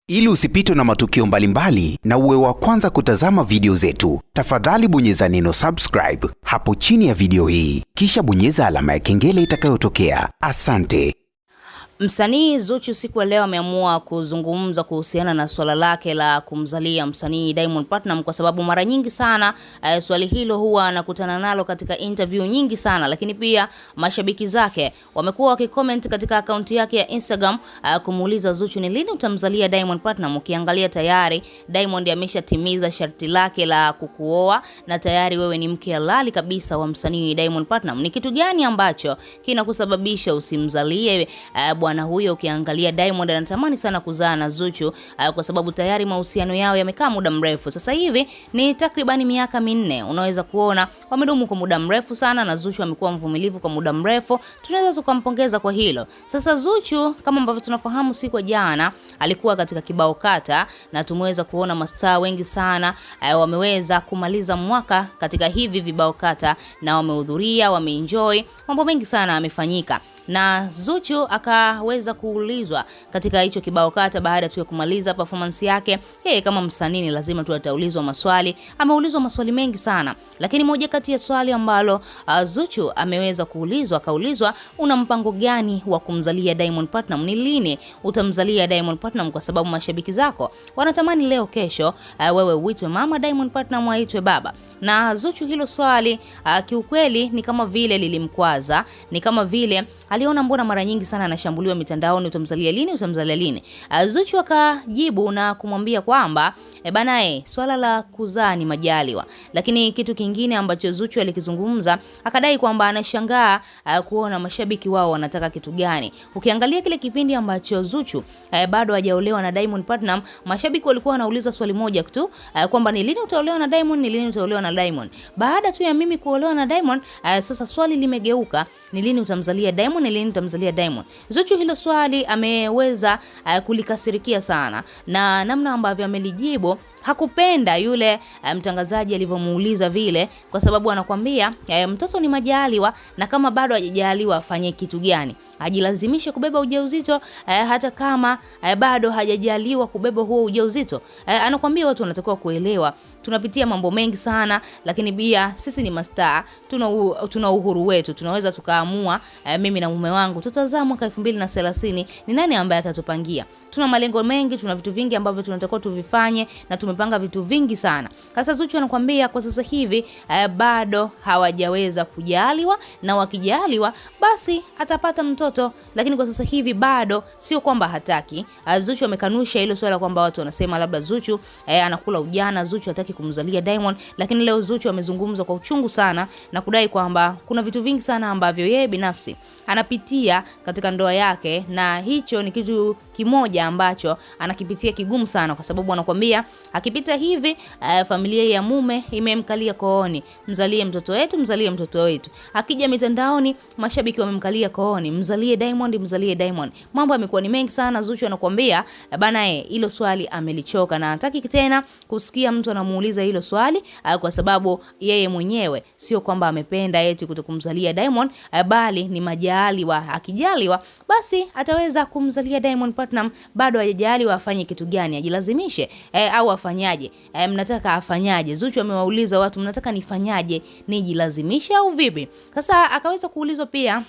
Ili usipitwe na matukio mbalimbali na uwe wa kwanza kutazama video zetu, tafadhali bonyeza neno subscribe hapo chini ya video hii, kisha bonyeza alama ya kengele itakayotokea. Asante. Msanii Zuchu siku ya leo ameamua kuzungumza kuhusiana na swala lake la kumzalia msanii Diamond Platnumz, kwa sababu mara nyingi sana swali hilo huwa anakutana nalo katika interview nyingi sana, lakini pia mashabiki zake wamekuwa wakicomment katika akaunti yake ya Instagram kumuuliza Zuchu ni lini utamzalia Diamond Platnumz. Ukiangalia tayari Diamond ameshatimiza sharti lake la kukuoa na tayari wewe ni mke halali kabisa wa msanii Diamond Platnumz. Ni kitu gani ambacho kinakusababisha usimzalie bwana huyo? Ukiangalia Diamond anatamani sana kuzaa na Zuchu kwa sababu tayari mahusiano yao yamekaa muda mrefu. Sasa hivi ni takribani miaka 4. Unaweza kuona wamedumu kwa muda mrefu sana na Zuchu amekuwa mvumilivu kwa muda mrefu. Tunaweza tukampongeza kwa hilo. Sasa Zuchu kama ambavyo tunafahamu, siku ya jana alikuwa katika kibao kata na tumeweza kuona mastaa wengi sana wameweza kumaliza mwaka katika hivi vibao kata na wamehudhuria, wameenjoy, mambo mengi sana yamefanyika. Na Zuchu akaweza kuulizwa katika hicho kibao kata baada tu ya kumaliza performance yake. Yeye kama msanii ni lazima tu ataulizwa maswali. Ameulizwa maswali mengi sana, lakini moja kati ya swali ambalo Zuchu ameweza kuulizwa, akaulizwa una mpango gani wa kumzalia Diamond Platnumz? Ni lini utamzalia Diamond Platnumz? Kwa sababu mashabiki zako wanatamani leo kesho wewe uitwe mama, Diamond Platnumz aitwe baba. Na Zuchu hilo swali kiukweli ni kama vile lilimkwaza, ni kama vile aliona mbona mara nyingi sana anashambuliwa mitandaoni, utamzalia lini, utamzalia lini? Zuchu akajibu na kumwambia kwamba swala la kuzaa ni majaliwa. Lakini kitu kingine ambacho Zuchu alikizungumza, akadai kwamba anashangaa kuona mashabiki wao wanataka kitu gani. Ukiangalia kile kipindi ambacho Zuchu bado hajaolewa na Diamond Platnumz, mashabiki walikuwa wanauliza swali moja tu, kwamba ni lini utaolewa na Diamond, ni lini utaolewa na Diamond. Baada tu ya mimi kuolewa na Diamond, sasa swali limegeuka, ni lini utamzalia Diamond, ni lini utamzalia Diamond. Zuchu hilo swali ameweza kulikasirikia sana, na namna ambavyo amelijibu hakupenda yule mtangazaji alivyomuuliza vile, kwa sababu anakuambia mtoto ni majaliwa, na kama bado hajajaliwa afanye kitu gani? Ajilazimishe kubeba ujauzito hata kama bado hajajaliwa kubeba huo ujauzito? Anakuambia watu wanatakiwa kuelewa tunapitia mambo mengi sana, lakini pia sisi ni mastaa, tuna uhuru wetu. Tunaweza tukaamua mimi na mume wangu tutazaa mwaka 2030, ni nani ambaye atatupangia? Tuna malengo mengi, tuna vitu vingi ambavyo tunatakiwa tuvifanye na tumepanga vitu vingi sana. Sasa Zuchu anakuambia kwa sasa hivi bado hawajaweza kujaliwa, na wakijaliwa basi atapata mtoto, lakini kwa sasa hivi bado sio kwamba hataki. Zuchu amekanusha hilo swala kwamba watu wanasema labda Zuchu anakula ujana, Zuchu hataki kumzalia Diamond. Lakini leo Zuchu amezungumza kwa uchungu sana na kudai kwamba kuna vitu vingi sana ambavyo yeye binafsi anapitia katika ndoa yake, na hicho ni kitu kimoja ambacho anakipitia kigumu sana, kwa sababu anakuambia akipita hivi familia ya mume imemkalia kooni, mzalie mtoto wetu, mzalie mtoto wetu. Akija mitandaoni mashabiki wamemkalia kooni, mzalie Diamond, mzalie Diamond. Mambo yamekuwa ni mengi sana. Zuchu anakuambia hilo swali amelichoka na hataki tena kusikia mtu anamuuliza hilo swali, kwa sababu yeye mwenyewe sio kwamba amependa eti kutokumzalia Diamond, bali ni majaliwa. Akijaliwa basi ataweza kumzalia Diamond Platnumz. Bado hajajaliwa afanye kitu gani? Ajilazimishe au afanyaje? Mnataka afanyaje? Zuchu amewauliza watu, mnataka nifanyaje? Nijilazimishe au vipi? Sasa akaweza kuulizwa pia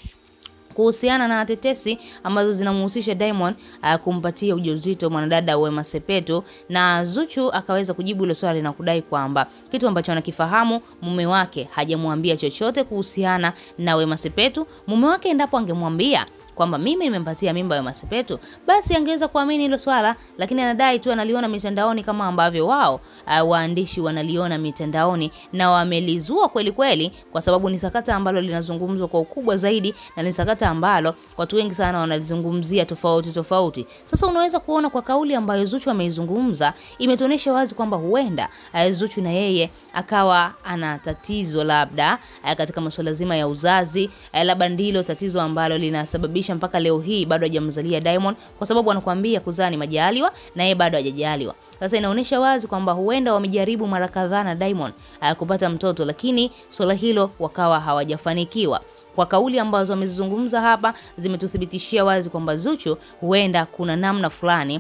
kuhusiana na tetesi ambazo zinamhusisha Diamond kumpatia ujauzito mwanadada Wema Sepetu, na Zuchu akaweza kujibu ile swali na kudai kwamba kitu ambacho anakifahamu, mume wake hajamwambia chochote kuhusiana na Wema Sepetu. Mume wake endapo angemwambia kwamba mimi nimempatia mimba ya Wema Sepetu, basi angeweza kuamini hilo swala, lakini anadai tu analiona mitandaoni kama ambavyo wao waandishi wanaliona mitandaoni, na wamelizua kweli kweli, kwa sababu ni sakata ambalo linazungumzwa kwa ukubwa zaidi, na ni sakata ambalo watu wengi sana wanalizungumzia tofauti. Sasa unaweza kuona kwa kauli ambayo Zuchu ameizungumza, imetuonesha wazi kwamba huenda Zuchu na yeye akawa ana tatizo labda katika masuala zima ya uzazi, labda ndilo tatizo ambalo linasababisha mpaka leo hii bado hajamzalia Diamond, kwa sababu anakuambia kuzaa ni majaliwa na yeye bado hajajaliwa. Sasa inaonyesha wazi kwamba huenda wamejaribu mara kadhaa na Diamond kupata mtoto, lakini swala hilo wakawa hawajafanikiwa. Kwa kauli ambazo amezizungumza hapa zimetuthibitishia wazi kwamba Zuchu huenda kuna namna fulani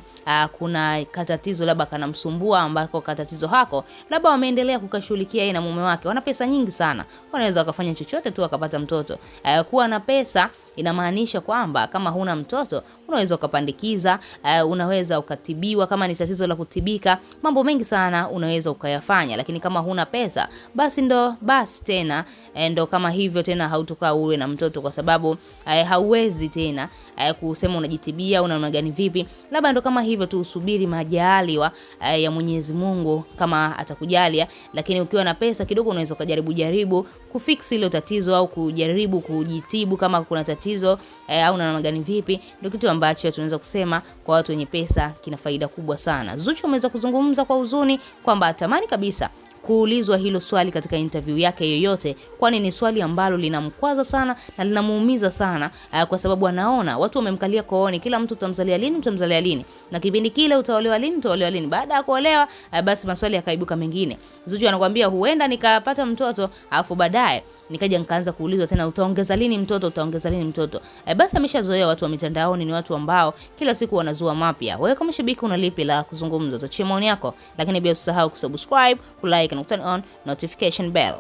kuna katatizo labda kanamsumbua, ambako katatizo hako labda wameendelea kukashughulikia yeye na mume wake. Wana pesa nyingi sana, wanaweza wakafanya chochote tu akapata mtoto. Kuwa na pesa inamaanisha kwamba kama huna mtoto unaweza ukapandikiza, unaweza ukatibiwa, kama ni tatizo la kutibika, mambo mengi sana unaweza ukayafanya. Lakini kama huna pesa basi tena ndo kama hivyo tena hautokaa uwe na mtoto, kwa sababu hauwezi tena kusema unajitibia una namna gani vipi. Labda ndo kama hivyo tu, usubiri majaliwa ya Mwenyezi Mungu kama atakujalia. Lakini ukiwa na pesa kidogo unaweza kujaribu kufix hilo tatizo au kujaribu kujitibu kama kuna tatizo au na namna gani vipi. Ndio kitu ambacho tunaweza kusema kwa watu wenye pesa kina faida kubwa sana. Zuchu ameweza kuzungumza kwa huzuni kwamba atamani kabisa kuulizwa hilo swali katika interview yake yoyote, kwani ni swali ambalo linamkwaza sana na linamuumiza sana, kwa sababu anaona watu wamemkalia kooni, kila mtu utamzalia lini, na kipindi kile utaolewa lini. Baada ya kuolewa basi maswali yakaibuka mengine. Zuchu anakuambia huenda nikapata mtoto afu baadaye nikaja nikaanza kuulizwa tena utaongeza lini mtoto. Basi ameshazoea watu wa mitandaoni, ni watu ambao kila siku wanazua mapya. Wewe kama shabiki una lipi la kuzungumza? Tochia maoni yako, lakini bila usahau kusubscribe, kulike na turn on notification bell.